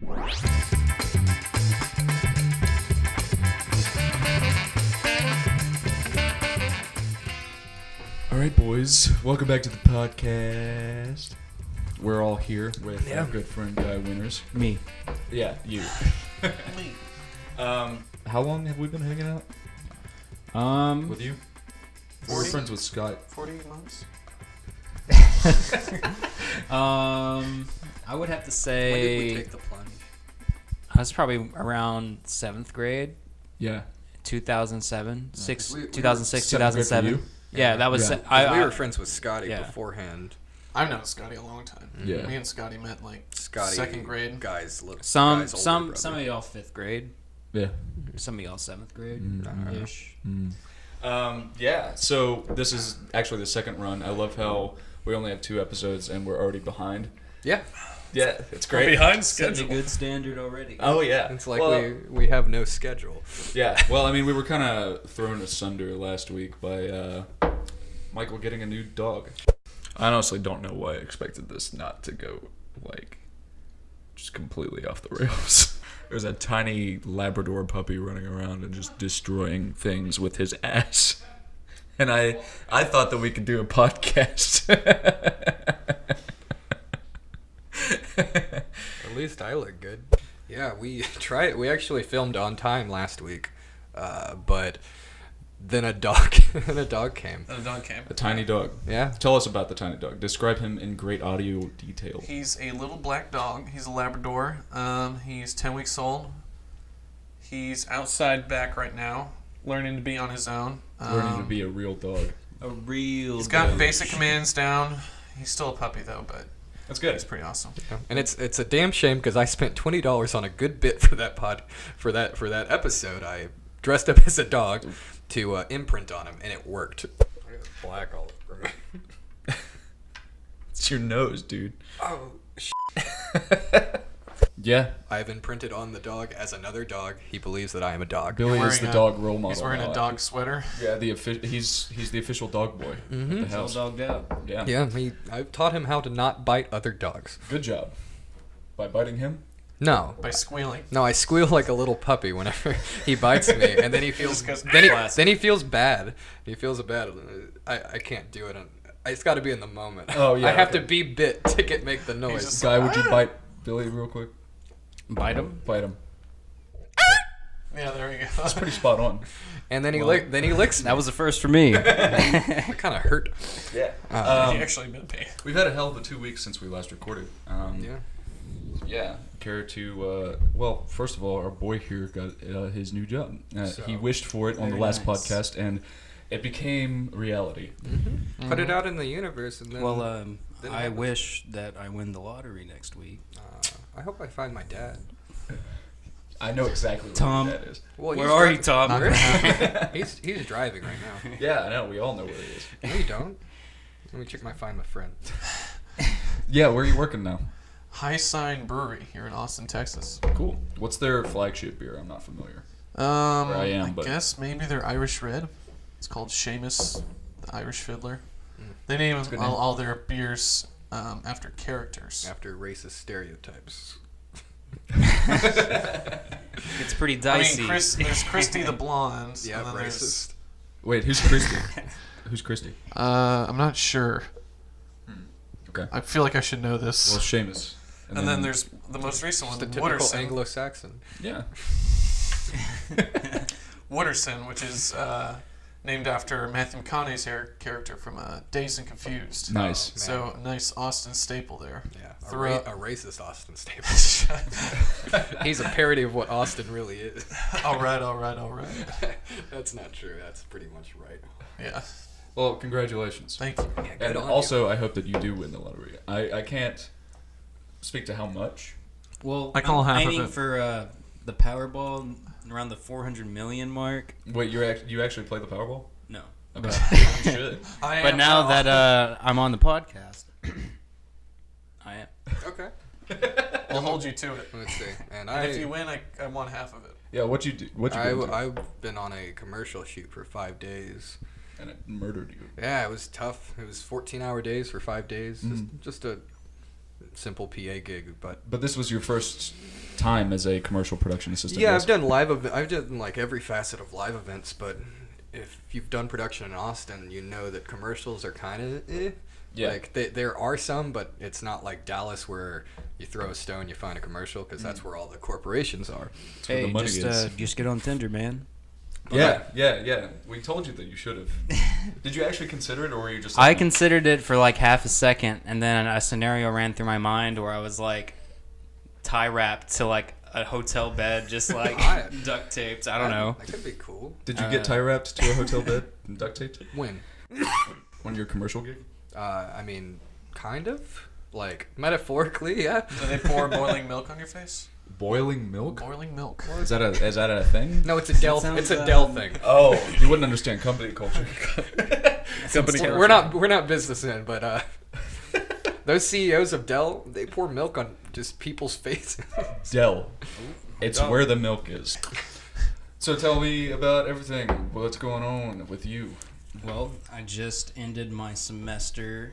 All right, boys. Welcome back to the podcast. We're all here with our good friend Guy Winners. Me. Yeah, you. Me. How long have we been hanging out with you? We're friends with Scott. 40 months. I would have to When say did we take the plunge? I was probably around 7th grade, Yeah. 2007, we 2006, were 2007. seventh grade Yeah, that was. Yeah. We were friends with Scotty beforehand. I've known Scotty a long time. Yeah. Me and Scotty met like Scotty, 2nd grade. Guys, look. some of y'all 5th grade, Yeah. some of y'all 7th grade ish. Yeah. So this is actually the second run. I love how we only have 2 episodes and we're already behind. Yeah, Yeah, it's great. Behind Setting a good standard already. Oh yeah. it's like we have no schedule. Yeah. Well, I mean, we were kind of thrown asunder last week by Michael getting a new dog. I honestly don't know why I expected this not to go like just completely off the rails. There's a tiny Labrador puppy running around and just destroying things with his ass. And I thought that we could do a podcast. At least I look good. Yeah, we tried. We actually filmed on time last week, but then a dog came. And a dog came. A tiny dog. Yeah. Tell us about the tiny dog. Describe him in great audio detail. He's a little black dog. He's a Labrador. He's 10 weeks old. He's outside back right now, learning to be on his own. Learning to be a real dog. A real. He's got basic commands down. He's still a puppy though, but That's good. he's pretty awesome. And it's a damn shame because I spent $20 on a good bit for that episode. I dressed up as a dog to imprint on him, and it worked. Black all over. It's your nose, dude. Oh. Yeah. I've imprinted on the dog as another dog. He believes that I am a dog. Billy is the dog role model. He's wearing a dog sweater. Yeah, he's the official dog boy at the All house. dogged out. Yeah. Yeah, I've taught him how to not bite other dogs. Good job. By biting him? No. By squealing. No, I squeal like a little puppy whenever he bites me, and then he feels Just then he feels bad. He feels bad. I can't do it. It's got to be in the moment. Oh, yeah, I have okay. to be bit to make the noise. just Guy, would you bite Billy real quick? Bite him. Bite him. Yeah, there we go. That's pretty spot on. And then he licks me. That was the first for me. It kind of hurt. Yeah. He actually bit me. We've had a hell of a 2 weeks since we last recorded. Yeah. Yeah. Care to, well, first of all, our boy here got his new job. He wished for it on the last podcast, and it became reality. Mm-hmm. Put it out in the universe, and then. Well, then it I happens. wish that I win the lottery next week. I hope I find my dad. I know exactly what Tom. that is. Well, Where are you, Tom? He's driving right now. Yeah, I know. We all know where he is. No, you don't. Let me check my Find My Friend. Yeah, where are you working now? High Sign Brewery here in Austin, Texas. Cool. What's their flagship beer? I'm not familiar. I am, but- guess maybe they're Irish Red. It's called Seamus, the Irish Fiddler. They name good all their beers after characters. After racist stereotypes. It's pretty I dicey. mean, there's Christy the Blonde. Yeah, and then there's- racist. Wait, who's Christy? Who's Christy? I'm not sure. Okay. I feel like I should know Well, this. Seamus. And then there's the most recent one, The typical Wooderson. Anglo-Saxon. Yeah. Wooderson, which is named after Matthew McConaughey's character from Dazed and Confused. Nice. Man. So, nice Austin staple there. Yeah, Throughout- a racist Austin Staples. He's a parody of what Austin really is. all right. That's not true. That's pretty much right. Yeah. Well, congratulations. Thank you. Yeah, good And on also, I hope that you do win the lottery. I can't speak to how much. Well, I call I'm half of aiming it. for the Powerball around the 400 million mark. Wait, you actually play the Powerball? No. Okay. You should. But now that I'm on the podcast, I am. you. Okay. We'll hold you to it. Let's see. And And if you win, I want half of it. Yeah, what'd you do? What'd you do? I've been on a commercial shoot for 5 days. And it murdered you. Yeah, it was tough. It was 14-hour days for 5 days. Just a simple PA gig, but But this was your first time as a commercial production assistant. Yeah, yes. I've done like every facet of live events, but if you've done production in Austin, you know that commercials are kind of Yeah. Like there are some, but it's not like Dallas where you throw a stone, you find a commercial, because that's where all the corporations are. That's where the money is. Just get on Tinder, man. Yeah. We told you that you should have. Did you actually consider it, or were you just? I considered it for like half a second, and then a scenario ran through my mind where I was like tie wrapped to like a hotel bed, just like duct taped. I don't know. That could be cool. Did you get tie wrapped to a hotel bed and duct taped? When? On your commercial gig? I mean, kind of. Like metaphorically, yeah. Do they pour boiling milk on your face? Boiling milk? Boiling milk. Is that a thing? No, it's a Dell. It's a Dell thing. Oh, you wouldn't understand company culture. We're not businessmen, but those CEOs of Dell, they pour milk on just people's faces. Dell. It's where the milk is. So tell me about everything. What's going on with you? Well, I just ended my semester.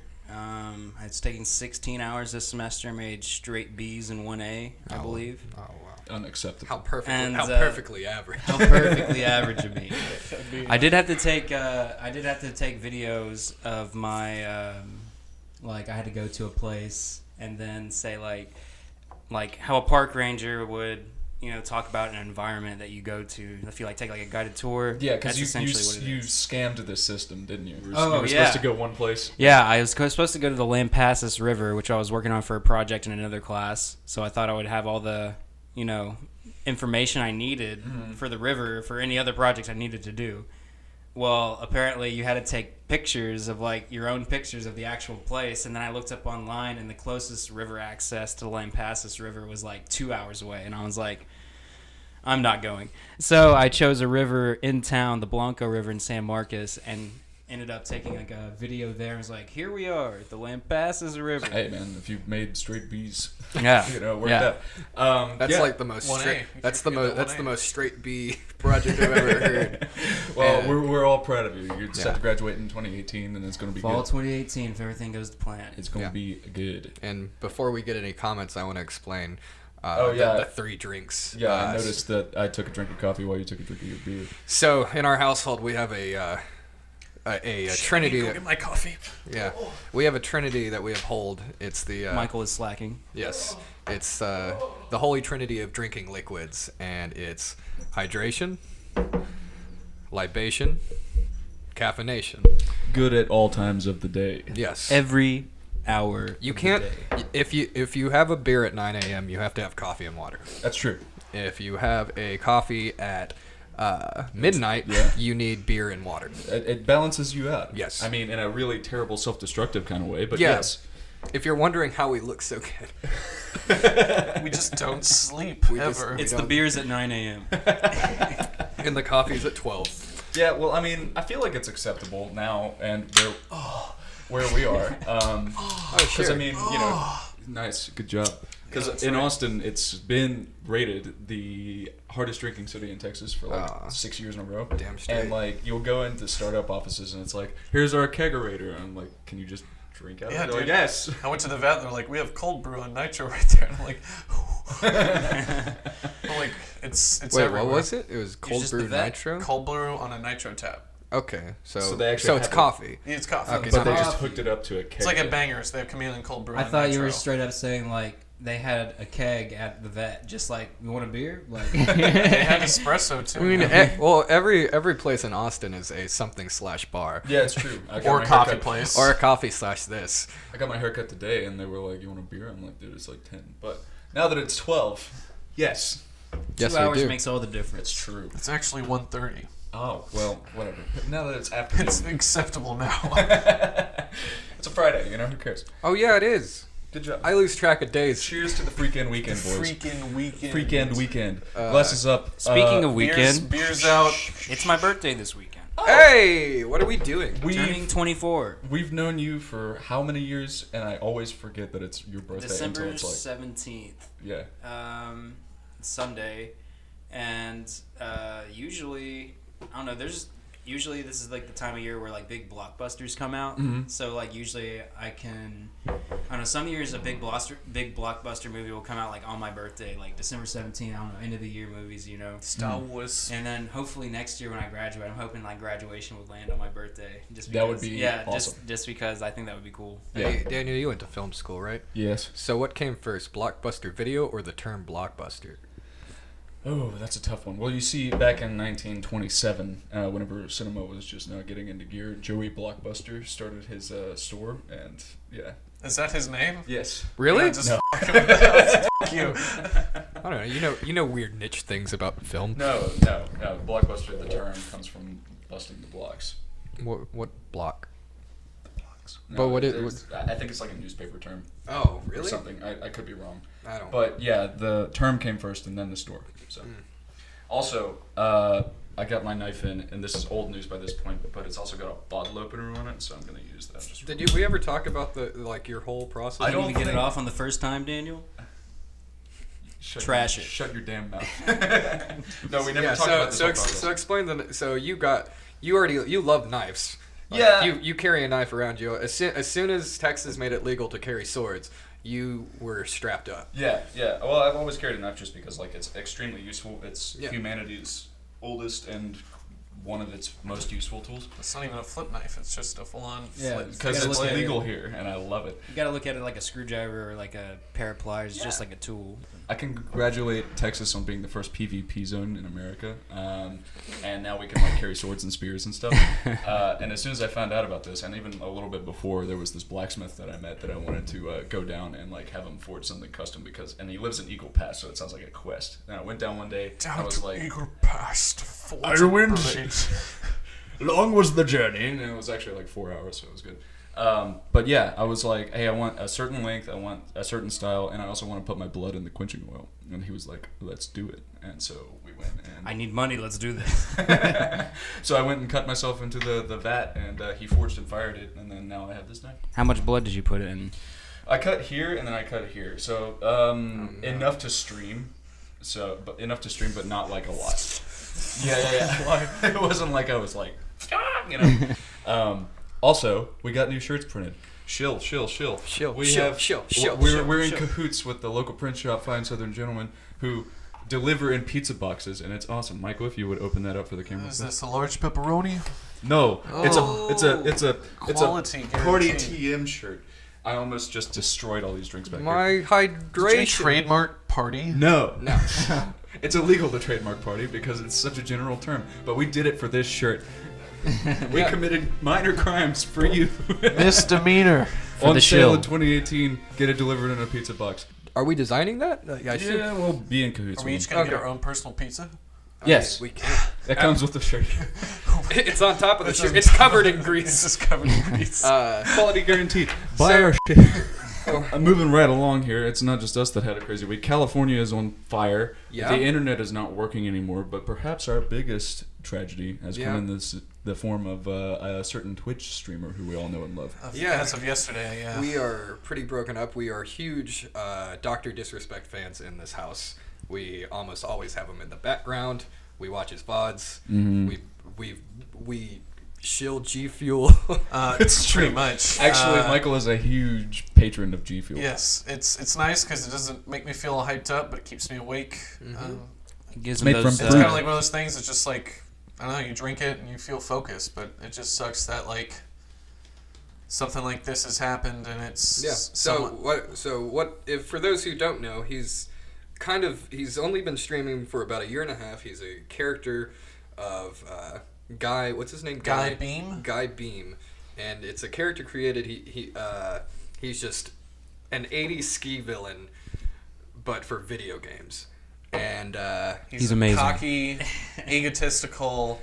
It's taken 16 hours this semester. Made straight B's and 1A, I believe. Oh wow! Unacceptable. How And, perfectly average. How perfectly average of me. I did have to take videos of my like I had to go to a place and then say like how a park ranger would talk about an environment that you go to. If you take like a guided tour. Yeah, because you scammed the system, didn't you? You were supposed to go one place. Yeah, I was supposed to go to the Lampasas River, which I was working on for a project in another class. So I thought I would have all the information I needed for the river for any other projects I needed to do. Well, apparently you had to take pictures of your own pictures of the actual place, and then I looked up online, and the closest river access to the Lampasas River was 2 hours away, and I was like, I'm not going. So I chose a river in town, the Blanco River in San Marcos, and ended up taking a video there. I was like, here we are at the Lampasas River. Hey man, if you've made straight B's, yeah, it worked out. That's like the most straight. That's the most straight B project I've ever heard. Well, we're all proud of you. You're set to graduate in 2018, and it's going to be fall good. 2018 if everything goes to plan. It's going to be good. And before we get any comments, I want to explain. The 3 drinks. Yeah, I noticed that I took a drink of coffee while you took a drink of your beer. So in our household, we have a trinity. Go get my coffee. Yeah, we have a trinity that we uphold. It's the Michael is slacking. Yes, it's the holy trinity of drinking liquids, and it's hydration, libation, caffeination. Good at all times of the day. Yes. Every hour. You can't. If you have a beer at 9 a.m., you have to have coffee and water. That's true. If you have a coffee at midnight, you need beer and water. It balances you out. Yes. I mean, in a really terrible, self-destructive kind of way, but yes. If you're wondering how we look so good, we just don't sleep ever. It's the beers at 9 a.m. and the coffee's at 12. Yeah, well, I mean, I feel like it's acceptable now, and where we are. Because, I mean, nice, good job. Because in Austin, it's been rated the hardest drinking city in Texas for 6 years in a row. Damn straight. And you'll go into startup offices and it's like, here's our kegerator. And I'm like, can you just drink out of it? They're like, yes. I went to the vet and they're like, we have cold brew on nitro right there. And I'm like, it's Wait, everywhere. what was it? It was cold brew nitro? Cold brew on a nitro tap. Okay, so they actually it's coffee. Yeah, it's coffee. Okay, but they just hooked it up to a keg. It's like at Bangers. They have chameleon cold brew. I on thought nitro. you were straight up saying they had a keg at the vet, just you want a beer? They had espresso too. I mean, every place in Austin is a something/bar. Yeah, it's true. Or a coffee place. Or a coffee/this. I got my haircut today, and they were like, you want a beer? I'm like, dude, it's 10. But now that it's 12, yes. Yes, 2 hours makes all the difference. It's true. It's actually 1:30. Oh, well, whatever. Now that it's afternoon. It's acceptable now. It's a Friday, who cares? Oh, yeah, it is. Good job. I lose track of days. Cheers to the freaking weekend, boys. Freaking weekend. Freaking weekend. Glasses up. Speaking of weekend, beers out. it's my birthday this weekend. Oh. Hey, what are we doing? Turning 24. We've known you for how many years? And I always forget that it's your birthday December until it's 17th. Yeah. Sunday, and usually I don't know. There's usually this is like the time of year where like big blockbusters come out. So like usually I don't know, some years a big blockbuster movie will come out like on my birthday, like December 17th. I don't know, end of the year movies, you know. Star Wars. And then hopefully next year when I graduate, I'm hoping like graduation would land on my birthday. Just because, that would be awesome. just because I think that would be cool. Hey, Daniel, you went to film school, right? Yes. So what came first, blockbuster video or the term blockbuster? Oh, that's a tough one. Well, you see, back in 1927, whenever cinema was just now getting into gear, Joey Blockbuster started his store, and yeah. Is that his name? Yes. Really? Yeah, just No. Fuck you. I don't know. You know weird niche things about film. No. Blockbuster, the term comes from busting the blocks. What block? No, But what I think it's like a newspaper term. Oh, Or really? something. I could be wrong. I don't. But yeah, the term came first and then the store. So, also, I got my knife in, and this is old news by this point, but it's also got a bottle opener on it, so I'm gonna use that. Just Did we ever talk about your whole process? I don't don't even get it think- off on the first time, Daniel. Trash it. Shut your damn mouth. No, we never Yeah. talked about this. So whole process. so explain the. So you love knives. Like, Yeah. You carry a knife around you. As soon as Texas made it legal to carry swords, you were strapped up. Yeah. Well, I've always carried a knife just because, like, it's extremely useful. It's Yeah. humanity's oldest and one of its most useful tools. It's not even a flip knife. It's just a full-on Yeah, flip. Because gotta it's look at it. legal here, and I love it. You gotta look at it like a screwdriver or like a pair of pliers, just like a tool. I can congratulate Texas on being the first PvP zone in America, and now we can like carry swords and spears and stuff. And as soon as I found out about this, and even a little bit before, there was this blacksmith that I met that I wanted to go down and like have him forge something custom and he lives in Eagle Pass, so it sounds like a quest. And I went down one day, and I was like, Eagle Pass to forge I win. blades. long was the journey, and it was actually like 4 hours, so it was good. But yeah, I was like, hey, I want a certain length, I want a certain style, and I also want to put my blood in the quenching oil. And he was like, let's do it. And so we went. And I need money. Let's do this. so I went and cut myself into the vat, and he forged and fired it, and then now I have this knife. How much blood did you put in? I cut here, and then I cut here. So enough to stream. But enough to stream, but not like a lot. Yeah. It wasn't like I was like, you know. Also, we got new shirts printed. Shill. We're in cahoots with the local print shop, Fine Southern Gentlemen, who deliver in pizza boxes, and it's awesome. Michael, if you would open that up for the camera. Is this a large pepperoni? No, it's a Quality Party guaranteed. TM shirt. I almost just destroyed all these drinks back here. My Did you hydration. trademark party? No. No. It's illegal to trademark party because it's such a general term. But we did it for this shirt. We committed minor crimes for you. Misdemeanor. On the sale shill. in 2018. Get it delivered in a pizza box. Are we designing that? Yeah, we'll be in cahoots. Are we with each them. going to get Okay. our own personal pizza? Yes, We can't. that comes with the shirt. It's on top of the shirt. It's covered in It's grease. just covered in grease. Quality guaranteed. Buy So- our shit. I'm moving right along here. It's not just us that had a crazy week. California is on fire. Yeah. The internet is not working anymore. But perhaps our biggest tragedy has come in the form of a certain Twitch streamer who we all know and love. As of yesterday, yeah. We are pretty broken up. We are huge Dr. Disrespect fans in this house. We almost always have him in the background. We watch his VODs. Mm-hmm. We shill G Fuel. It's pretty true. much. Actually, Michael is a huge patron of G Fuel. Yes, it's nice because it doesn't make me feel hyped up, but it keeps me awake. It gives made them from those, It's fruit. kind of like one of those things. It's just like, I don't know, you drink it and you feel focused, but it just sucks that like something like this has happened and it's Yeah. somewhat- So what? If for those who don't know, he's only been streaming for about a year and a half. He's a character of Guy. What's his name? Guy Beam? Guy Beam, and it's a character created. He's just an '80s ski villain, but for video games. And He's a amazing. cocky, egotistical,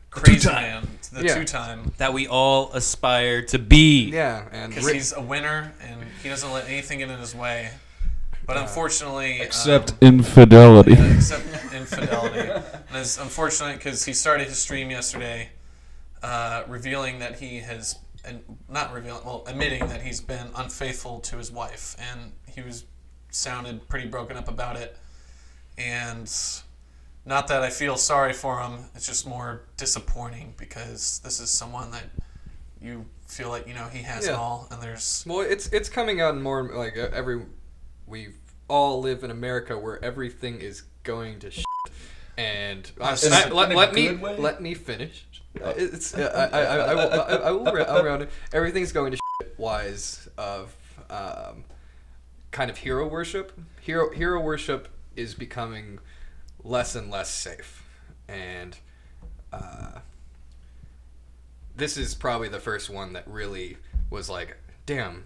crazy two-time. man. The Yeah. two-time. that we all aspire to be. yeah, and Because he's a winner and he doesn't let anything get in his way. But unfortunately... Except infidelity. except infidelity. And it's unfortunate because he started his stream yesterday revealing that he has... admitting that he's been unfaithful to his wife. And he sounded pretty broken up about it. And not that I feel sorry for him. It's just more disappointing because this is someone that you feel like he has it all, and there's it's coming out more like we all live in America where everything is going to shit. And let me finish. I'll round it. Everything's going to shit wise of kind of hero worship. Hero worship is becoming less and less safe, and this is probably the first one that really was like, damn.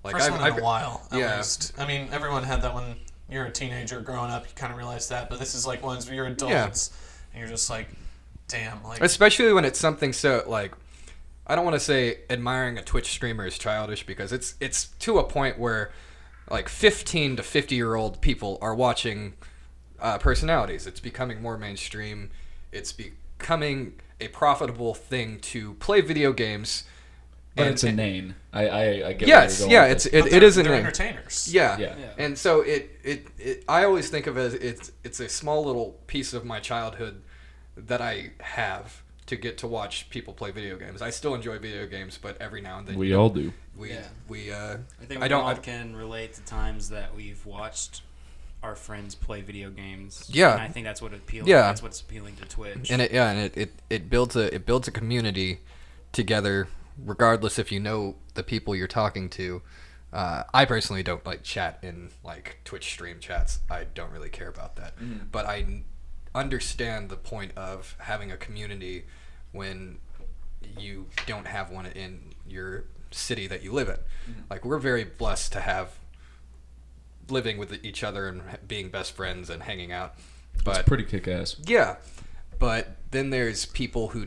Like first one in a while, at yeah. least. I mean, everyone had that when you're a teenager growing up. You kind of realize that, but this is like ones where you're adults, and you're just like, damn. Like, especially when it's something so like, I don't want to say admiring a Twitch streamer is childish because it's to a point where like 15 to 50-year-old people are watching personalities. It's becoming more mainstream. It's becoming a profitable thing to play video games. But it's a name. I get yes, where you're going it is a they're name. Entertainers. Yeah. And so it I always think of it as it's a small little piece of my childhood that I have to get to watch people play video games. I still enjoy video games, but every now and then we all do. I think we all can relate to times that we've watched our friends play video games. Yeah. And I think that's what appeals. Yeah. That's what's appealing to Twitch. And it builds a community together, regardless if you know the people you're talking to. I personally don't like chat in like Twitch stream chats. I don't really care about that. But I understand the point of having a community when you don't have one in your city that you live in. Like, we're very blessed to have living with each other and being best friends and hanging out. But it's pretty kick-ass. Yeah, but then there's people who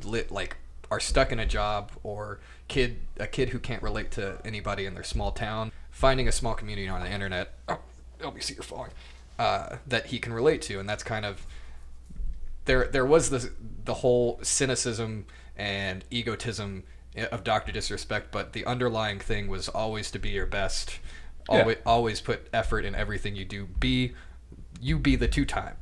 are stuck in a job, or a kid who can't relate to anybody in their small town, finding a small community on the internet. Oh, let me see your falling. That he can relate to, and that's kind of there was the whole cynicism and egotism of Dr. Disrespect, but the underlying thing was always to be your best. Always put effort in everything you do. Be the two-time.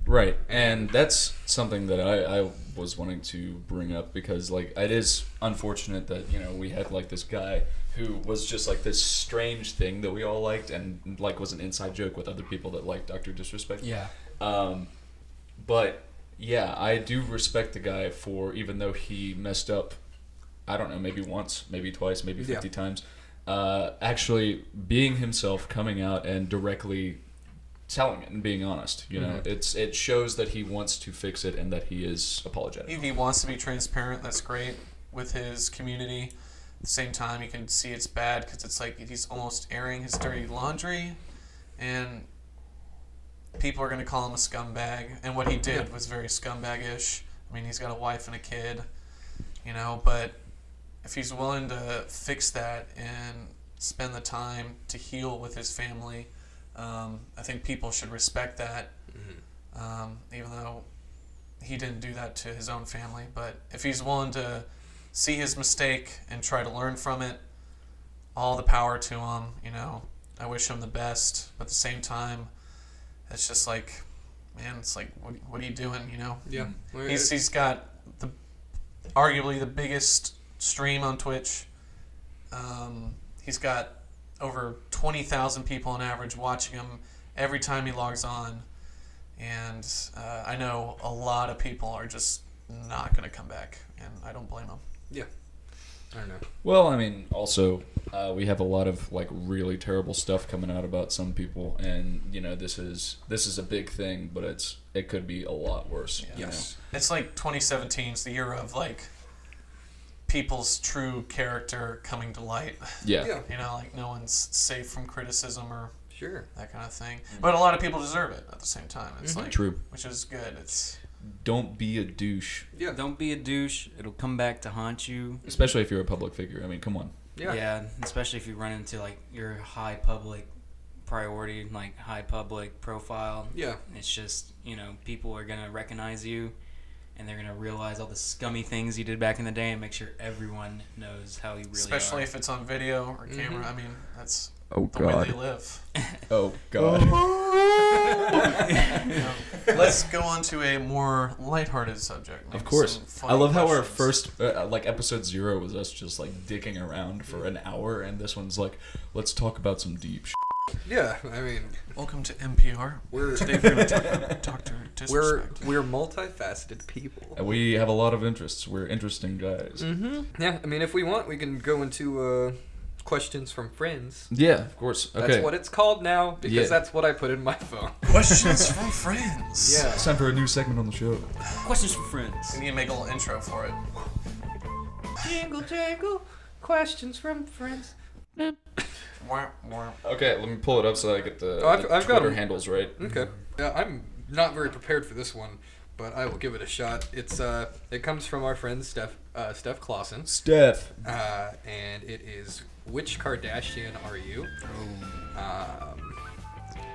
Right, and that's something that I was wanting to bring up because, like, it is unfortunate that, we had, like, this guy who was just, like, this strange thing that we all liked and, like, was an inside joke with other people that liked Dr. Disrespect. Yeah. But, yeah, I do respect the guy for, even though he messed up, I don't know, maybe once, maybe twice, maybe 50 times, actually being himself, coming out and directly telling it and being honest. It shows that he wants to fix it and that he is apologetic. If he wants to be transparent, that's great with his community. At the same time, you can see it's bad because it's like he's almost airing his dirty laundry, and people are going to call him a scumbag. And what he did was very scumbag-ish. I mean, he's got a wife and a kid, but if he's willing to fix that and spend the time to heal with his family, I think people should respect that, even though he didn't do that to his own family. But if he's willing to see his mistake and try to learn from it, all the power to him. I wish him the best. But at the same time, it's just like, man, it's like, what are you doing? Yeah. He's got arguably the biggest stream on Twitch. He's got over 20,000 people on average watching him every time he logs on, and I know a lot of people are just not going to come back, and I don't blame them. Yeah, I don't know. Well, I mean, also we have a lot of like really terrible stuff coming out about some people, and this is a big thing, but it could be a lot worse. Yeah. Yes, it's like 2017 is the year of like people's true character coming to light. Yeah. Like no one's safe from criticism or that kind of thing. But a lot of people deserve it at the same time. It's like true, which is good. It's don't be a douche. Yeah. Don't be a douche. It'll come back to haunt you. Especially if you're a public figure. I mean, come on. Yeah. Yeah. Especially if you run into like your high public priority, like high public profile. Yeah. It's just people are gonna recognize you. And they're going to realize all the scummy things you did back in the day and make sure everyone knows how you really Especially are. if it's on video or camera. I mean, that's the way they live. Oh, God. Let's go on to a more lighthearted subject. Of maybe course. some fun I love how our questions. first, like, episode 0 was us just, like, dicking around for an hour, and this one's like, let's talk about some deep shit. Yeah, I mean, Welcome to NPR. Today we're going to talk to we're disrespect. multifaceted people. And we have a lot of interests. We're interesting guys. Yeah, I mean, if we want, we can go into questions from friends. Yeah, of course. Okay. That's what it's called now because Yeah. that's what I put in my phone. Questions from friends. Yeah. It's time for a new segment on the show. Questions for friends. We need to make a little intro for it. Jingle jangle, questions from friends. Wah, wah. Okay, let me pull it up so I get the, Oh, I've the got Twitter 'em. handles right. Okay. Yeah, I'm not very prepared for this one, but I will give it a shot. It comes from our friend Steph Clausen, Steph. and it is, which Kardashian are you?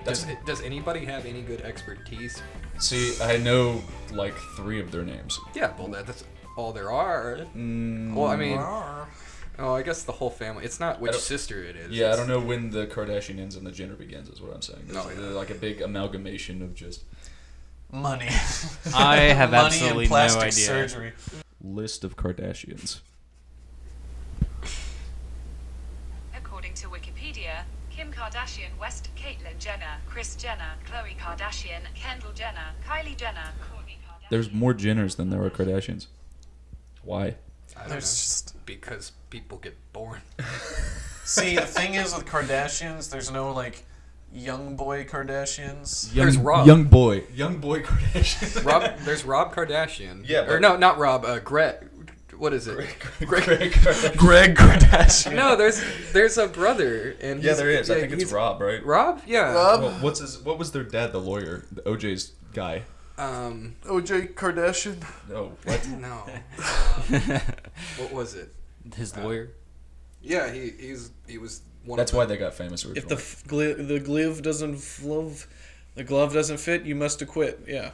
Does anybody have any good expertise? See, I know like 3 of their names. Yeah, well, that's all there are. Well, I mean, I guess the whole family. It's not which don't- sister it is. Yeah, I It's- don't know when the Kardashian ends and the Jenner begins, is what I'm saying. No, They're yeah. like a big amalgamation of just Money. I have Money absolutely and no plastic idea. surgery. list of Kardashians. According to Wikipedia, Kim Kardashian, West, Caitlyn Jenner, Kris Jenner, Khloe Kardashian, Kendall Jenner, Kylie Jenner, Kourtney Kardashian. There's more Jenners than there are Kardashians. Why? I don't There's know. just Because people get born. see the thing is with Kardashians, there's no like young boy Kardashians. There's Rob. Young boy Kardashian. There's Rob Kardashian. Yeah, Or but- no, not Rob. Greg. What is it? Greg Kardashian. GREGG Kardashian. No, there's a brother, and Yeah, he's- there is. I think it's he's- Rob, right? Rob? Yeah. Well, what was their dad, the lawyer, the OJ's guy? OJ Kardashian. Oh, what? No. What was it? His lawyer. Yeah, he was one. That's of why they got famous originally. If the glove doesn't flove, the glove doesn't fit, you must acquit. Yeah,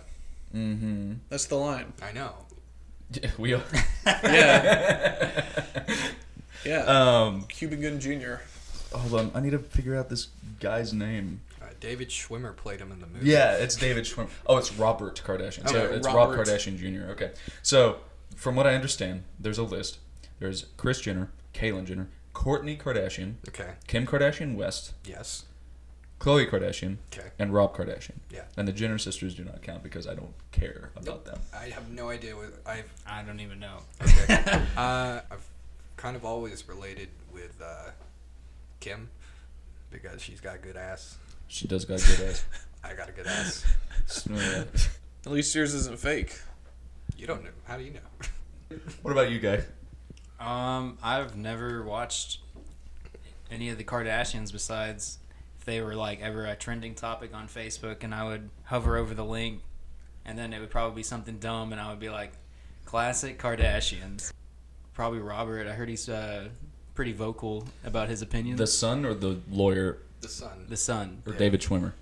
Mm-hmm. that's the line. I know. Yeah, we are. Yeah. Yeah. Cuban Gun Jr. Hold on, I need to figure out this guy's name. David Schwimmer played him in the movie. Yeah, it's David Schwimmer. Oh, it's Robert Kardashian. So Okay, it's Rob Robert. Kardashian Jr. Okay. So, from what I understand, there's a list. There's Kris Jenner, Caitlyn Jenner, Kourtney Kardashian, Okay. Kim Kardashian West, Yes. Khloe Kardashian, Okay. and Rob Kardashian. Yeah. And the Jenner sisters do not count because I don't care about them. I have no idea what I don't even know. Okay. I've kind of always related with Kim because she's got good ass. She does got good ass. I got a good ass. At least yours isn't fake. You don't know. How do you know? What about you, guy? I've never watched any of the Kardashians besides if they were like ever a trending topic on Facebook, and I would hover over the link, and then it would probably be something dumb, and I would be like, classic Kardashians. Probably Robert. I heard he's pretty vocal about his opinions. The son or the lawyer The son. The son. or David Schwimmer?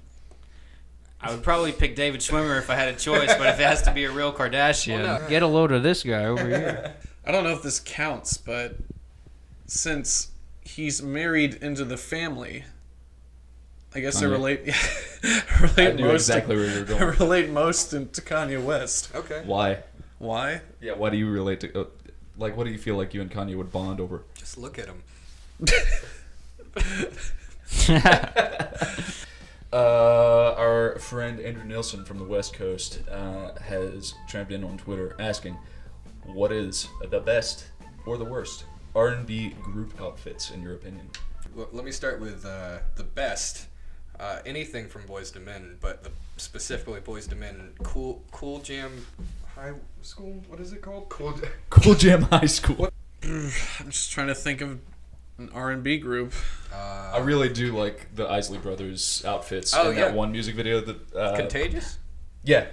I would probably pick David Schwimmer if I had a choice, but if it has to be a real Kardashian, Well, no. get a load of this guy over here. I don't know if this counts, but since he's married into the family, I guess I Kanye. relate. I relate knew most exactly to, where you were I going. relate most to Kanye West. Okay. Why? Why? Yeah, why do you relate to... like, what do you feel like you and Kanye would bond over? Just look at him. Our friend Andrew Nilsson from the West Coast has chimed in on Twitter asking, what is the best or the worst R&B group outfits in your opinion? Well, let me start with the best. Anything from Boyz II Men, but specifically Boyz II Men. Cool Jam High School. What is it called? Cool Jam High School. I'm just trying to think of an R&B group. I really do like the Isley Brothers outfits Oh, in yeah. that one music video. That Contagious. Yeah.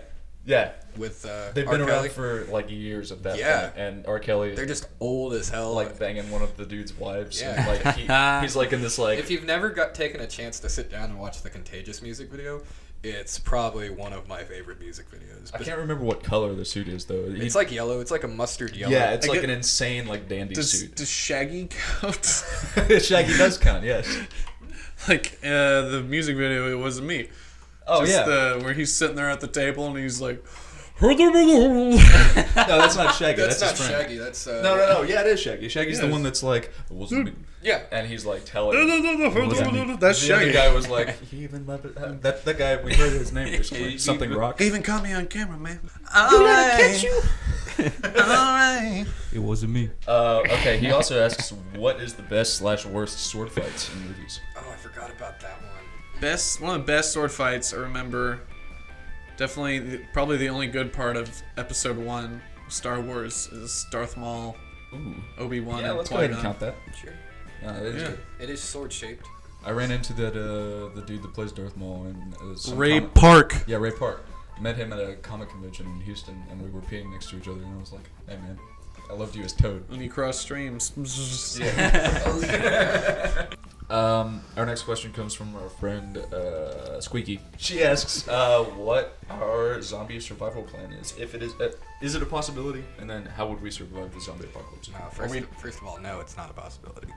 With They've R. been Kelly. around for like years at that Yeah. point. And R. Kelly... They're just old as hell. like banging one of the dude's wives. Yeah. And, like he's like in this like... If you've never taken a chance to sit down and watch the Contagious music video, it's probably one of my favorite music videos. I can't remember what color the suit is though. It's like yellow. It's like a mustard yellow. Yeah, it's I like get- an insane like dandy Does suit. Shaggy count? Shaggy does count, yes. Like the music video, it wasn't me. Oh, yeah. Where he's sitting there at the table and he's like, No, that's not Shaggy. That's his not friend. Shaggy. That's No. Yeah, it is Shaggy. Shaggy's the one that's like, it wasn't me. Yeah. And he's like telling. It wasn't me. That's the Shaggy. other guy was like, he even loved it. That guy, we heard his name recently. Something Rock. He even caught me on camera, man. Alright. Alright. It wasn't me. Okay, he also asks, what is the best/worst sword fights in movies? Oh, I forgot about that one. One of the best sword fights I remember. Definitely, probably the only good part of Episode 1 of Star Wars is Darth Maul, Ooh. Obi-Wan, Yeah, and let's go ahead and Qui-Gon. count that. Sure. Yeah, it is Yeah. good. It is sword shaped. I ran into the dude that plays Darth Maul in some Ray comic- Park. Yeah, Ray Park. Met him at a comic convention in Houston, and we were peeing next to each other, and I was like, hey man, I loved you as Toad. When you cross streams. Our next question comes from our friend Squeaky. She asks, what our zombie survival plan is. If it is it a possibility? And then how would we survive the zombie apocalypse? First of all, no, it's not a possibility.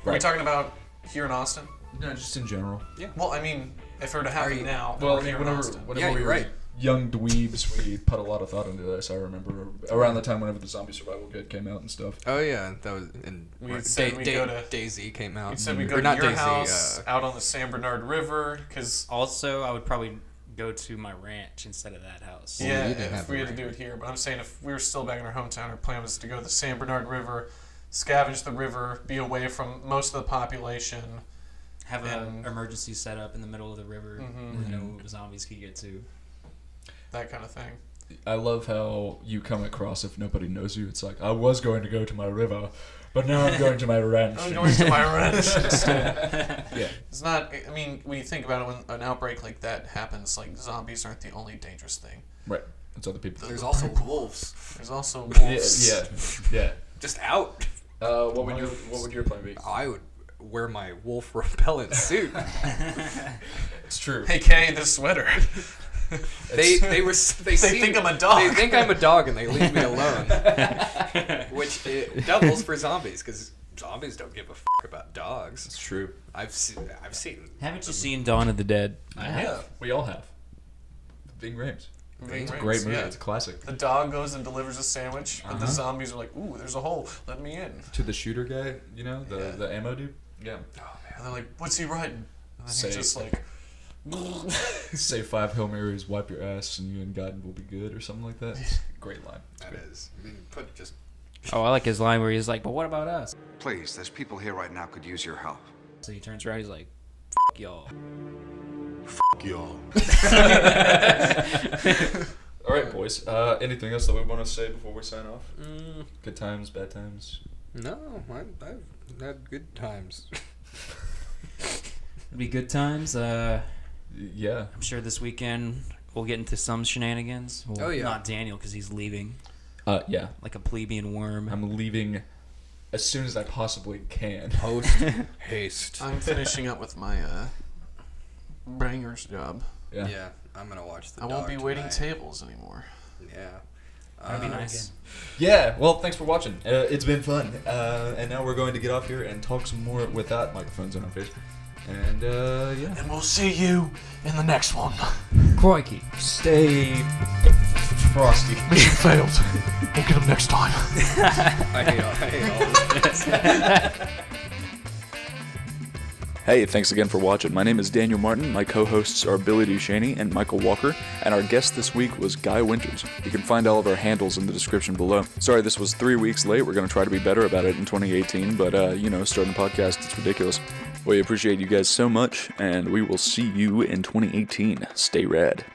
Are we talking about here in Austin? No, just in general. Well, I mean, if it were to happen now, Well, here in whenever Austin. Yeah, we you're were right. young dweebs, we put a lot of thought into this. I remember around the time whenever the zombie survival kit came out and stuff. Oh yeah, that was in. We said we'd go to- Daisy came out. We said we'd Or go to not your Daisy, house out on the San Bernard River, because Also, I would probably go to my ranch instead of that house. yeah, you didn't if have we a had to ranch. do it here. But I'm saying if we were still back in our hometown, our plan was to go to the San Bernard River, scavenge the river, be away from most of the population. Have And- an emergency set up in the middle of the river. Mhm. You know, zombies could get to. That kind of thing. I love how you come across if nobody knows you. It's like, I was going to go to my river, but now I'm going to my ranch. I'm going to my ranch instead. Yeah. It's not. I mean, when you think about it, when an outbreak like that happens, like zombies aren't the only dangerous thing. Right. It's other people. There's also wolves. There's also Yeah, wolves. yeah. Just out. What would your plan be? I would wear my wolf repellent suit. It's true. Hey Kay, this sweater. They think I'm a dog. They think I'm a dog and they leave me alone. Which it doubles for zombies because zombies don't give a about dogs. It's true. I've seen. Haven't you seen Dawn of the Dead? I have. We all have. Ving Rhames. It's a great movie. It's a classic. The dog goes and delivers a sandwich, but the Uh-huh. zombies are like, "Ooh, there's a hole. Let me in." To the shooter guy, you know, Yeah. the ammo dude. Yeah. And they're like, "What's he writing?" And then Say- he's just like, Say 5 Hail Marys, wipe your ass, and you and God will be good, or something like that. It's a great line. That is. I mean, put just. Oh, I like his line where he's like, "But what about us?" Please, there's people here right now could use your help. So he turns around, he's like, "F y'all." Y'all. All right, boys. Anything else that we want to say before we sign off? Good times, bad times. No, I've had good times. It'll be good times. Yeah. I'm sure this weekend we'll get into some shenanigans. Well, Oh, yeah. Not Daniel because he's leaving Yeah. like a plebeian worm. I'm leaving as soon as I possibly can. Post haste. "I'm finishing up with my bangers job. Yeah. Yeah, I'm gonna watch the. I won't dog be waiting tonight. tables anymore." Yeah. That'd be nice. Yeah. Well, thanks for watching. It's been fun. And now we're going to get off here and talk some more without microphones in our face. And yeah. And we'll see you in the next one. Crikey. Stay frosty. Mission failed. We'll get him next time. I hate all this. Hey, thanks again for watching. My name is Daniel Martin. My co-hosts are Billy Duchaney and Michael Walker, and our guest this week was Guy Winters. You can find all of our handles in the description below. Sorry this was 3 weeks late. We're going to try to be better about it in 2018, but, starting a podcast, it's ridiculous. We appreciate you guys so much, and we will see you in 2018. Stay rad.